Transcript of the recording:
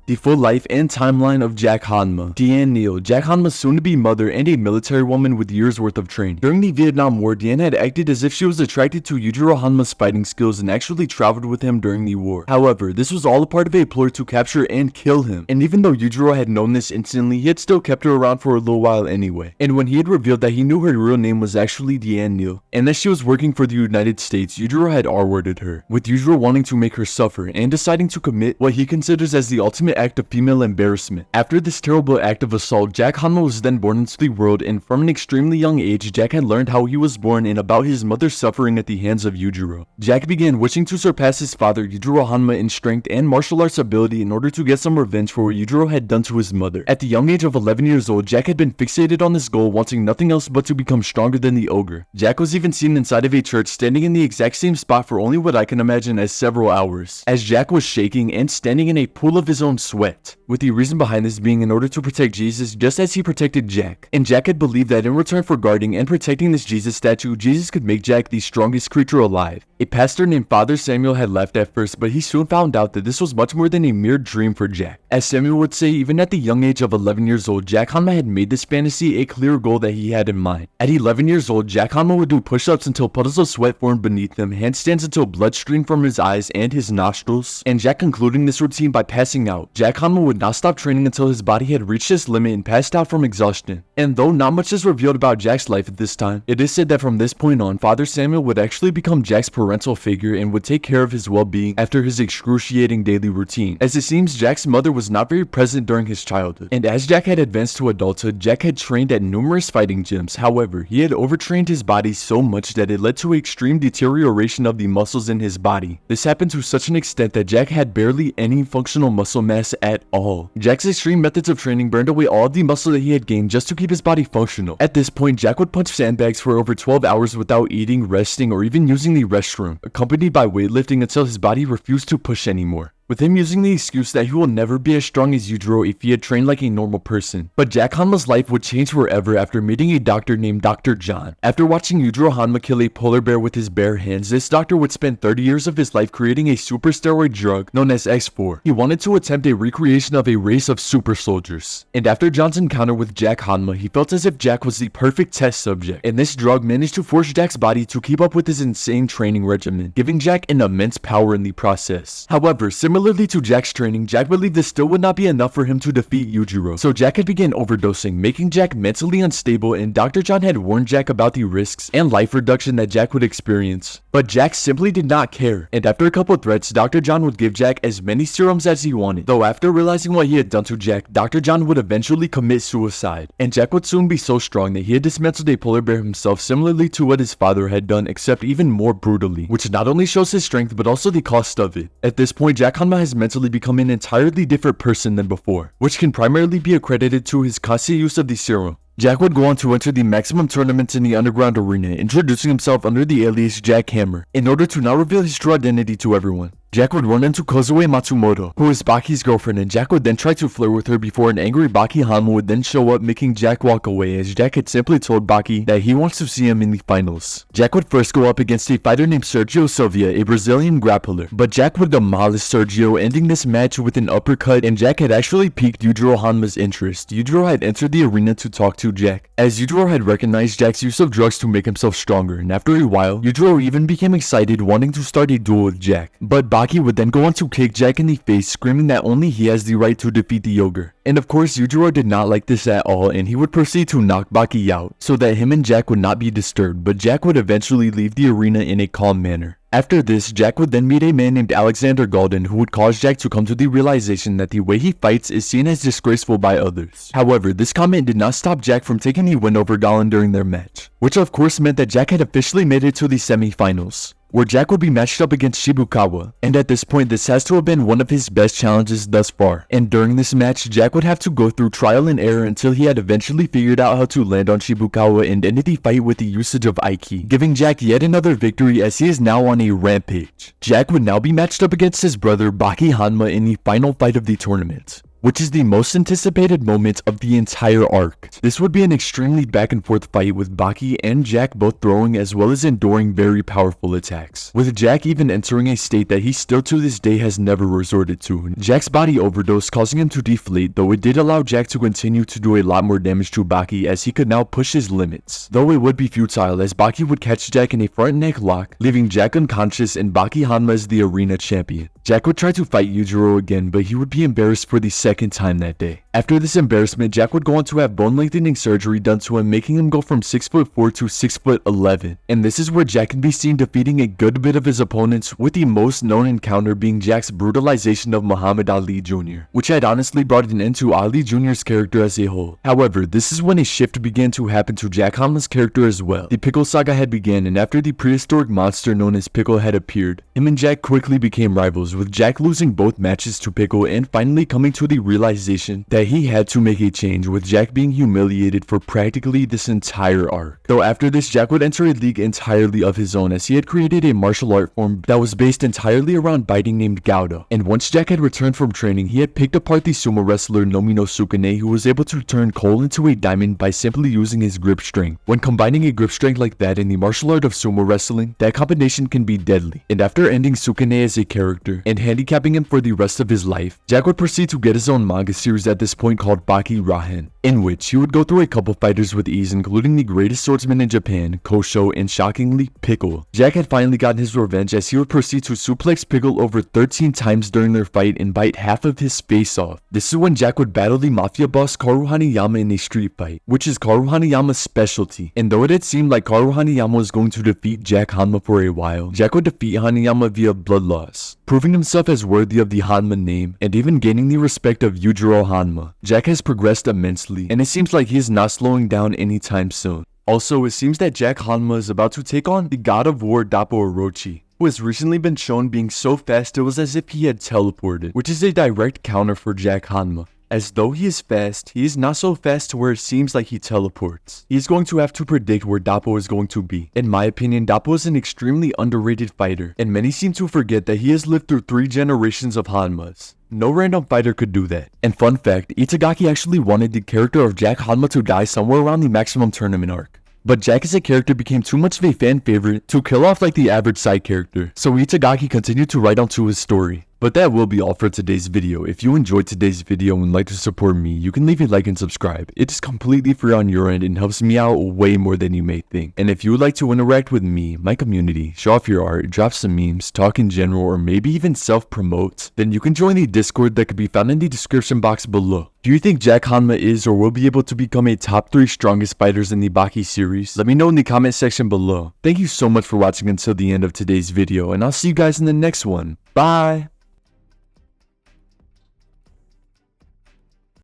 The full life and timeline of Jack Hanma. Deanne Neal, Jack Hanma's soon-to-be mother and a military woman with years worth of training. During the Vietnam War, Deanne had acted as if she was attracted to Yujiro Hanma's fighting skills and actually traveled with him during the war. However, this was all a part of a ploy to capture and kill him. And even though Yujiro had known this instantly, he had still kept her around for a little while anyway. And when he had revealed that he knew her real name was actually Deanne Neal, and that she was working for the United States, Yujiro had R-worded her, with Yujiro wanting to make her suffer and deciding to commit what he considers as the ultimate act of female embarrassment. After this terrible act of assault, Jack Hanma was then born into the world, and from an extremely young age, Jack had learned how he was born and about his mother's suffering at the hands of Yujiro. Jack began wishing to surpass his father, Yujiro Hanma, in strength and martial arts ability in order to get some revenge for what Yujiro had done to his mother. At the young age of 11 years old, Jack had been fixated on this goal, wanting nothing else but to become stronger than the ogre. Jack was even seen inside of a church, standing in the exact same spot for only what I can imagine as several hours, as Jack was shaking and standing in a pool of his own sweat, with the reason behind this being in order to protect Jesus just as he protected Jack. And Jack had believed that in return for guarding and protecting this Jesus statue, Jesus could make Jack the strongest creature alive. A pastor named Father Samuel had left at first, but he soon found out that this was much more than a mere dream for Jack. As Samuel would say, even at the young age of 11 years old, Jack Hanma had made this fantasy a clear goal that he had in mind. At 11 years old, Jack Hanma would do push-ups until puddles of sweat formed beneath him, handstands until blood streamed from his eyes and his nostrils, and Jack concluding this routine by passing out. Jack Hanma would not stop training until his body had reached its limit and passed out from exhaustion. And though not much is revealed about Jack's life at this time, it is said that from this point on, Father Samuel would actually become Jack's parental figure and would take care of his well-being after his excruciating daily routine, as it seems Jack's mother was not very present during his childhood. And as Jack had advanced to adulthood, Jack had trained at numerous fighting gyms. However, he had overtrained his body so much that it led to extreme deterioration of the muscles in his body. This happened to such an extent that Jack had barely any functional muscle mass at all. Jack's extreme methods of training burned away all of the muscle that he had gained just to keep his body functional. At this point, Jack would punch sandbags for over 12 hours without eating, resting, or even using the restroom, accompanied by weightlifting until his body refused to push anymore, with him using the excuse that he will never be as strong as Yujiro if he had trained like a normal person. But Jack Hanma's life would change forever after meeting a doctor named Dr. John. After watching Yujiro Hanma kill a polar bear with his bare hands, this doctor would spend 30 years of his life creating a super steroid drug known as X4. He wanted to attempt a recreation of a race of super soldiers. And after John's encounter with Jack Hanma, he felt as if Jack was the perfect test subject, and this drug managed to force Jack's body to keep up with his insane training regimen, giving Jack an immense power in the process. However, similarly to Jack's training, Jack believed this still would not be enough for him to defeat Yujiro, so Jack had begun overdosing, making Jack mentally unstable, and Dr. John had warned Jack about the risks and life reduction that Jack would experience. But Jack simply did not care, and after a couple threats, Dr. John would give Jack as many serums as he wanted. Though after realizing what he had done to Jack, Dr. John would eventually commit suicide, and Jack would soon be so strong that he had dismantled a polar bear himself, similarly to what his father had done, except even more brutally, which not only shows his strength but also the cost of it. At this point, Jack Hanma has mentally become an entirely different person than before, which can primarily be accredited to his constant use of the serum. Jack would go on to enter the maximum tournaments in the underground arena, introducing himself under the alias Jack Hammer, in order to not reveal his true identity to everyone. Jack would run into Kozue Matsumoto, who is Baki's girlfriend, and Jack would then try to flirt with her before an angry Baki Hanma would then show up, making Jack walk away, as Jack had simply told Baki that he wants to see him in the finals. Jack would first go up against a fighter named Sergio Silva, a Brazilian grappler, but Jack would demolish Sergio, ending this match with an uppercut, and Jack had actually piqued Yujiro Hanma's interest. Yujiro had entered the arena to talk to Jack, as Yujiro had recognized Jack's use of drugs to make himself stronger, and after a while, Yujiro even became excited, wanting to start a duel with Jack. But Baki would then go on to kick Jack in the face, screaming that only he has the right to defeat the ogre. And of course, Yujiro did not like this at all, and he would proceed to knock Baki out, so that him and Jack would not be disturbed, but Jack would eventually leave the arena in a calm manner. After this, Jack would then meet a man named Alexander Golden, who would cause Jack to come to the realization that the way he fights is seen as disgraceful by others. However, this comment did not stop Jack from taking a win over Golden during their match, which of course meant that Jack had officially made it to the semi-finals, where Jack would be matched up against Shibukawa, and at this point this has to have been one of his best challenges thus far. And during this match, Jack would have to go through trial and error until he had eventually figured out how to land on Shibukawa and ended the fight with the usage of Aiki, giving Jack yet another victory as he is now on a rampage. Jack would now be matched up against his brother Baki Hanma in the final fight of the tournament, which is the most anticipated moment of the entire arc. This would be an extremely back and forth fight with Baki and Jack both throwing as well as enduring very powerful attacks, with Jack even entering a state that he still to this day has never resorted to. Jack's body overdose causing him to deflate, though it did allow Jack to continue to do a lot more damage to Baki as he could now push his limits, though it would be futile as Baki would catch Jack in a front neck lock, leaving Jack unconscious and Baki Hanma as the arena champion. Jack would try to fight Yujiro again, but he would be embarrassed for the second time that day. After this embarrassment, Jack would go on to have bone lengthening surgery done to him, making him go from 6'4" to 6'11", and this is where Jack can be seen defeating a good bit of his opponents, with the most known encounter being Jack's brutalization of Muhammad Ali Jr., which had honestly brought an end to Ali Jr.'s character as a whole. However, this is when a shift began to happen to Jack Hanma's character as well. The Pickle saga had begun, and after the prehistoric monster known as Pickle had appeared, him and Jack quickly became rivals, with Jack losing both matches to Pickle and finally coming to the realization that he had to make a change, with Jack being humiliated for practically this entire arc. Though after this, Jack would enter a league entirely of his own as he had created a martial art form that was based entirely around biting named Gouda. And once Jack had returned from training, he had picked apart the sumo wrestler Nomi no Sukune, who was able to turn coal into a diamond by simply using his grip strength. When combining a grip strength like that in the martial art of sumo wrestling, that combination can be deadly. And after ending Sukune as a character and handicapping him for the rest of his life, Jack would proceed to get his own manga series at this point called Baki Rahen, in which he would go through a couple fighters with ease, including the greatest swordsman in Japan, Kosho, and shockingly, Pickle. Jack had finally gotten his revenge as he would proceed to suplex Pickle over 13 times during their fight and bite half of his face off. This is when Jack would battle the mafia boss Karu Hanayama in a street fight, which is Karu Hanayama's specialty. And though it had seemed like Karu Hanayama was going to defeat Jack Hanma for a while, Jack would defeat Hanayama via blood loss, proving himself as worthy of the Hanma name and even gaining the respect of Yujiro Hanma. Jack has progressed immensely, and it seems like he is not slowing down anytime soon. Also, it seems that Jack Hanma is about to take on the god of war Dappo Orochi, who has recently been shown being so fast it was as if he had teleported, which is a direct counter for Jack Hanma. As though he is fast, he is not so fast to where it seems like he teleports. He is going to have to predict where Dappo is going to be. In my opinion, Dappo is an extremely underrated fighter, and many seem to forget that he has lived through 3 generations of Hanmas. No random fighter could do that. And fun fact, Itagaki actually wanted the character of Jack Hanma to die somewhere around the maximum tournament arc. But Jack as a character became too much of a fan favorite to kill off like the average side character, so Itagaki continued to write onto his story. But that will be all for today's video. If you enjoyed today's video and would like to support me, you can leave a like and subscribe. It is completely free on your end and helps me out way more than you may think. And if you would like to interact with me, my community, show off your art, drop some memes, talk in general, or maybe even self-promote, then you can join the Discord that could be found in the description box below. Do you think Jack Hanma is or will be able to become a top 3 strongest fighters in the Baki series? Let me know in the comment section below. Thank you so much for watching until the end of today's video, and I'll see you guys in the next one. Bye!